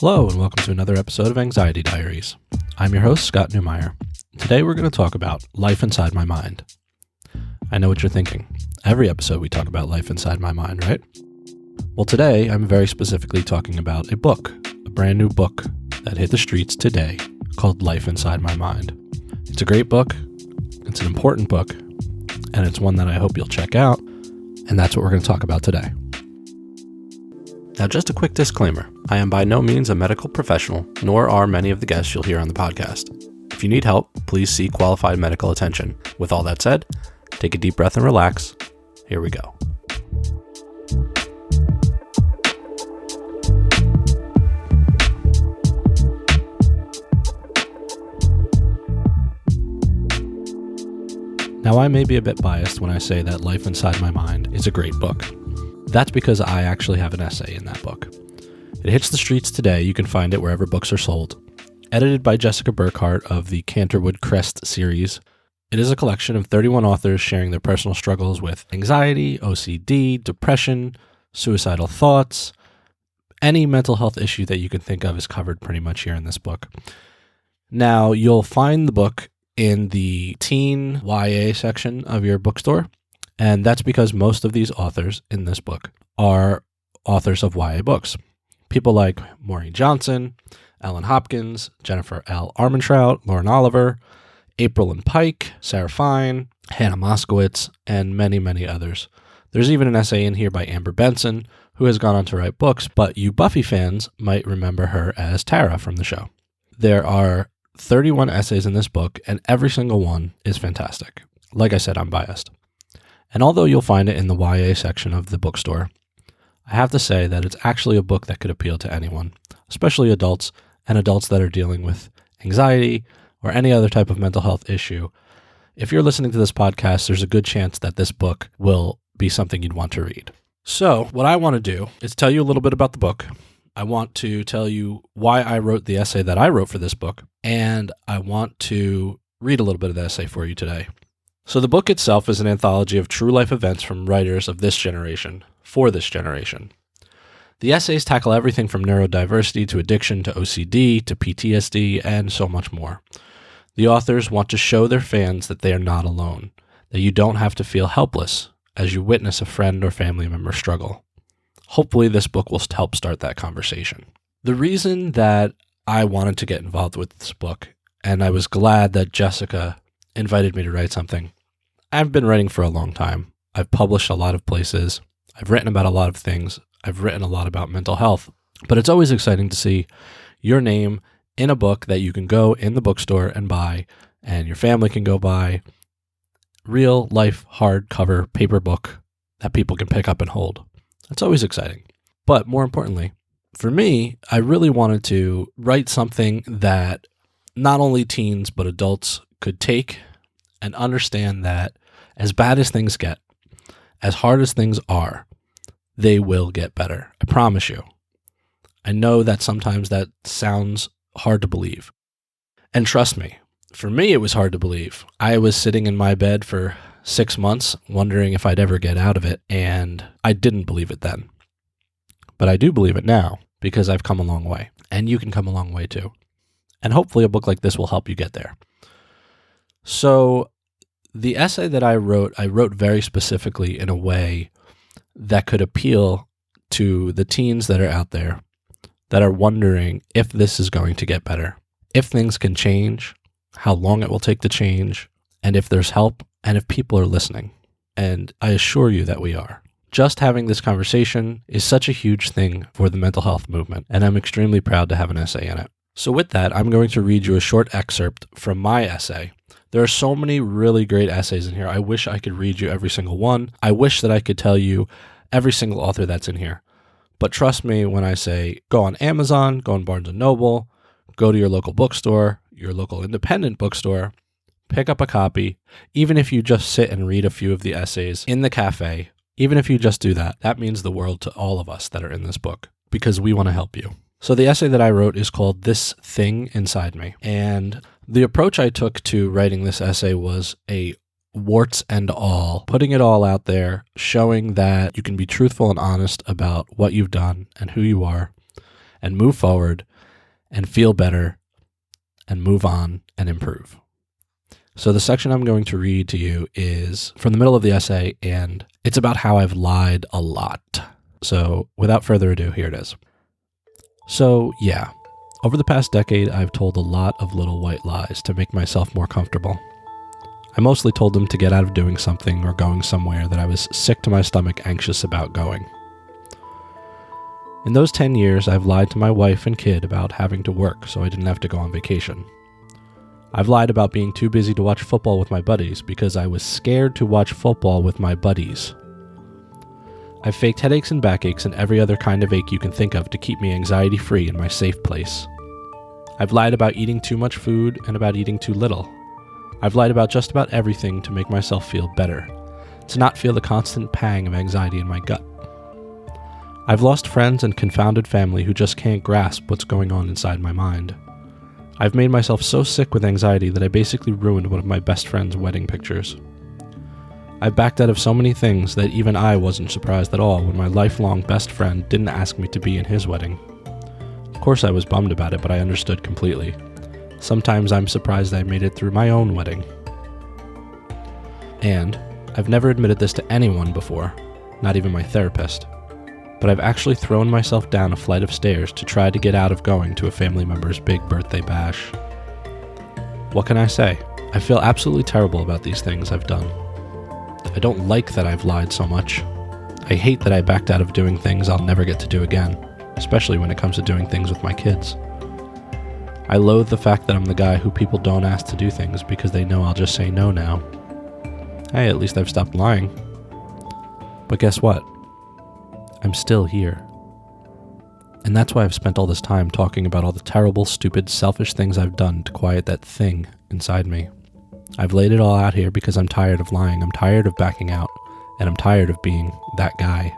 Hello and welcome to another episode of Anxiety Diaries. I'm your host, Scott Neumyer. Today we're going to talk about life inside my mind. I know what you're thinking. Every episode we talk about life inside my mind, right? Well, today I'm very specifically talking about a book, a brand new book that hit the streets today called Life Inside My Mind. It's a great book, it's an important book, and it's one that I hope you'll check out, and that's what we're going to talk about today. Now, just a quick disclaimer. I am by no means a medical professional, nor are many of the guests you'll hear on the podcast. If you need help, please seek qualified medical attention. With all that said, take a deep breath and relax. Here we go. Now, I may be a bit biased when I say that Life Inside My Mind is a great book. That's because I actually have an essay in that book. It hits the streets today. You can find it wherever books are sold. Edited by Jessica Burkhart of the Canterwood Crest series. It is a collection of 31 authors sharing their personal struggles with anxiety, OCD, depression, suicidal thoughts. Any mental health issue that you can think of is covered pretty much here in this book. Now, you'll find the book in the teen YA section of your bookstore. And that's because most of these authors in this book are authors of YA books. People like Maureen Johnson, Ellen Hopkins, Jennifer L. Armentrout, Lauren Oliver, April and Pike, Sarah Fine, Hannah Moskowitz, and many, many others. There's even an essay in here by Amber Benson, who has gone on to write books, but you Buffy fans might remember her as Tara from the show. There are 31 essays in this book, and every single one is fantastic. Like I said, I'm biased. And although you'll find it in the YA section of the bookstore, I have to say that it's actually a book that could appeal to anyone, especially adults and adults that are dealing with anxiety or any other type of mental health issue. If you're listening to this podcast, there's a good chance that this book will be something you'd want to read. So what I want to do is tell you a little bit about the book. I want to tell you why I wrote the essay that I wrote for this book, and I want to read a little bit of the essay for you today. So the book itself is an anthology of true life events from writers of this generation, for this generation. The essays tackle everything from neurodiversity to addiction to OCD to PTSD and so much more. The authors want to show their fans that they are not alone, that you don't have to feel helpless as you witness a friend or family member struggle. Hopefully this book will help start that conversation. The reason that I wanted to get involved with this book, and I was glad that Jessica invited me to write something. I've been writing for a long time. I've published a lot of places. I've written about a lot of things. I've written a lot about mental health. But it's always exciting to see your name in a book that you can go in the bookstore and buy, and your family can go buy. Real life hardcover paper book that people can pick up and hold. That's always exciting. But more importantly, for me, I really wanted to write something that not only teens but adults could take and understand that as bad as things get, as hard as things are, they will get better. I promise you. I know that sometimes that sounds hard to believe. And trust me, for me it was hard to believe. I was sitting in my bed for 6 months wondering if I'd ever get out of it, and I didn't believe it then. But I do believe it now because I've come a long way, and you can come a long way too. And hopefully a book like this will help you get there. So the essay that I wrote very specifically in a way that could appeal to the teens that are out there that are wondering if this is going to get better, if things can change, how long it will take to change, and if there's help, and if people are listening. And I assure you that we are. Just having this conversation is such a huge thing for the mental health movement, and I'm extremely proud to have an essay in it. So with that, I'm going to read you a short excerpt from my essay. There are so many really great essays in here. I wish I could read you every single one. I wish that I could tell you every single author that's in here. But trust me when I say go on Amazon, go on Barnes & Noble, go to your local bookstore, your local independent bookstore, pick up a copy. Even if you just sit and read a few of the essays in the cafe, even if you just do that, that means the world to all of us that are in this book because we want to help you. So the essay that I wrote is called This Thing Inside Me. And the approach I took to writing this essay was a warts and all, putting it all out there, showing that you can be truthful and honest about what you've done and who you are, and move forward, and feel better and move on and improve. So the section I'm going to read to you is from the middle of the essay, and it's about how I've lied a lot. So without further ado, here it is. So yeah, over the past decade, I've told a lot of little white lies to make myself more comfortable. I mostly told them to get out of doing something or going somewhere that I was sick to my stomach anxious about going. In those 10 years, I've lied to my wife and kid about having to work so I didn't have to go on vacation. I've lied about being too busy to watch football with my buddies because I was scared to watch football with my buddies. I've faked headaches and backaches and every other kind of ache you can think of to keep me anxiety-free in my safe place. I've lied about eating too much food and about eating too little. I've lied about just about everything to make myself feel better, to not feel the constant pang of anxiety in my gut. I've lost friends and confounded family who just can't grasp what's going on inside my mind. I've made myself so sick with anxiety that I basically ruined one of my best friend's wedding pictures. I've backed out of so many things that even I wasn't surprised at all when my lifelong best friend didn't ask me to be in his wedding. Of course I was bummed about it, but I understood completely. Sometimes I'm surprised I made it through my own wedding. And I've never admitted this to anyone before, not even my therapist, but I've actually thrown myself down a flight of stairs to try to get out of going to a family member's big birthday bash. What can I say? I feel absolutely terrible about these things I've done. I don't like that I've lied so much. I hate that I backed out of doing things I'll never get to do again, especially when it comes to doing things with my kids. I loathe the fact that I'm the guy who people don't ask to do things because they know I'll just say no now. Hey, at least I've stopped lying. But guess what? I'm still here. And that's why I've spent all this time talking about all the terrible, stupid, selfish things I've done to quiet that thing inside me. I've laid it all out here because I'm tired of lying, I'm tired of backing out, and I'm tired of being that guy.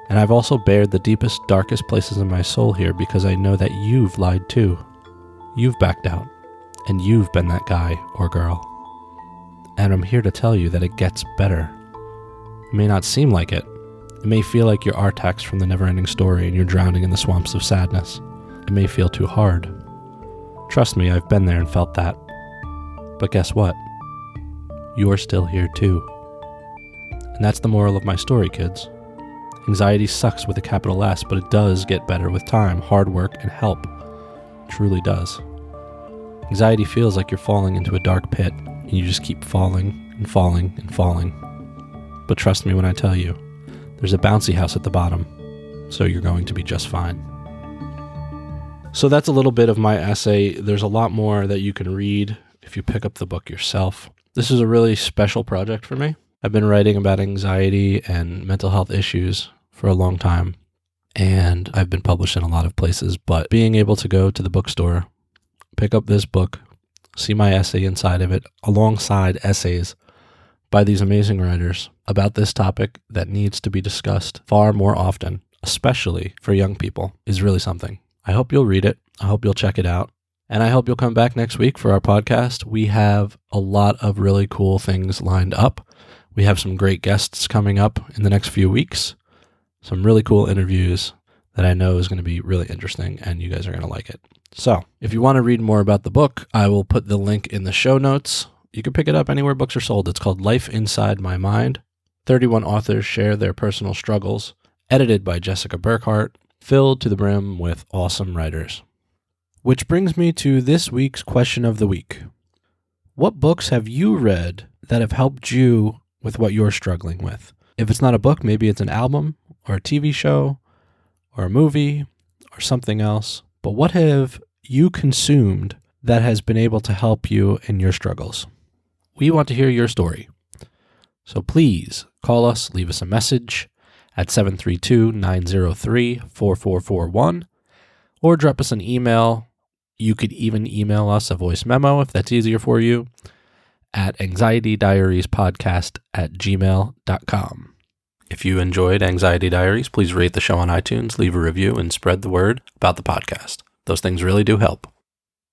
And I've also bared the deepest, darkest places in my soul here because I know that you've lied too. You've backed out, and you've been that guy or girl. And I'm here to tell you that it gets better. It may not seem like it. It may feel like you're Artax from the Neverending Story and you're drowning in the swamps of sadness. It may feel too hard. Trust me, I've been there and felt that. But guess what? You're still here too. And that's the moral of my story, kids. Anxiety sucks with a capital S, but it does get better with time, hard work, and help. It truly does. Anxiety feels like you're falling into a dark pit, and you just keep falling and falling and falling. But trust me when I tell you, there's a bouncy house at the bottom, so you're going to be just fine. So that's a little bit of my essay. There's a lot more that you can read if you pick up the book yourself. This is a really special project for me. I've been writing about anxiety and mental health issues for a long time, and I've been published in a lot of places, but being able to go to the bookstore, pick up this book, see my essay inside of it, alongside essays by these amazing writers about this topic that needs to be discussed far more often, especially for young people, is really something. I hope you'll read it. I hope you'll check it out. And I hope you'll come back next week for our podcast. We have a lot of really cool things lined up. We have some great guests coming up in the next few weeks. Some really cool interviews that I know is going to be really interesting and you guys are going to like it. So if you want to read more about the book, I will put the link in the show notes. You can pick it up anywhere books are sold. It's called Life Inside My Mind. 31 authors share their personal struggles, edited by Jessica Burkhart, filled to the brim with awesome writers. Which brings me to this week's question of the week. What books have you read that have helped you with what you're struggling with? If it's not a book, maybe it's an album or a TV show or a movie or something else. But what have you consumed that has been able to help you in your struggles? We want to hear your story. So please call us, leave us a message at 732-903-4441 or drop us an email. You could even email us a voice memo if that's easier for you at anxietydiariespodcast@gmail.com. If you enjoyed Anxiety Diaries, please rate the show on iTunes, leave a review, and spread the word about the podcast. Those things really do help.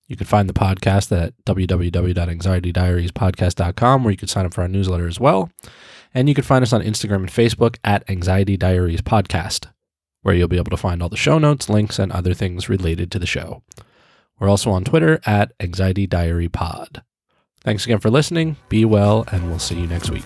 You can find the podcast at www.anxietydiariespodcast.com, where you can sign up for our newsletter as well. And you can find us on Instagram and Facebook at Anxiety Diaries Podcast. where you'll be able to find all the show notes, links, and other things related to the show. We're also on Twitter at Anxiety Diary Pod. Thanks again for listening. Be well, and we'll see you next week.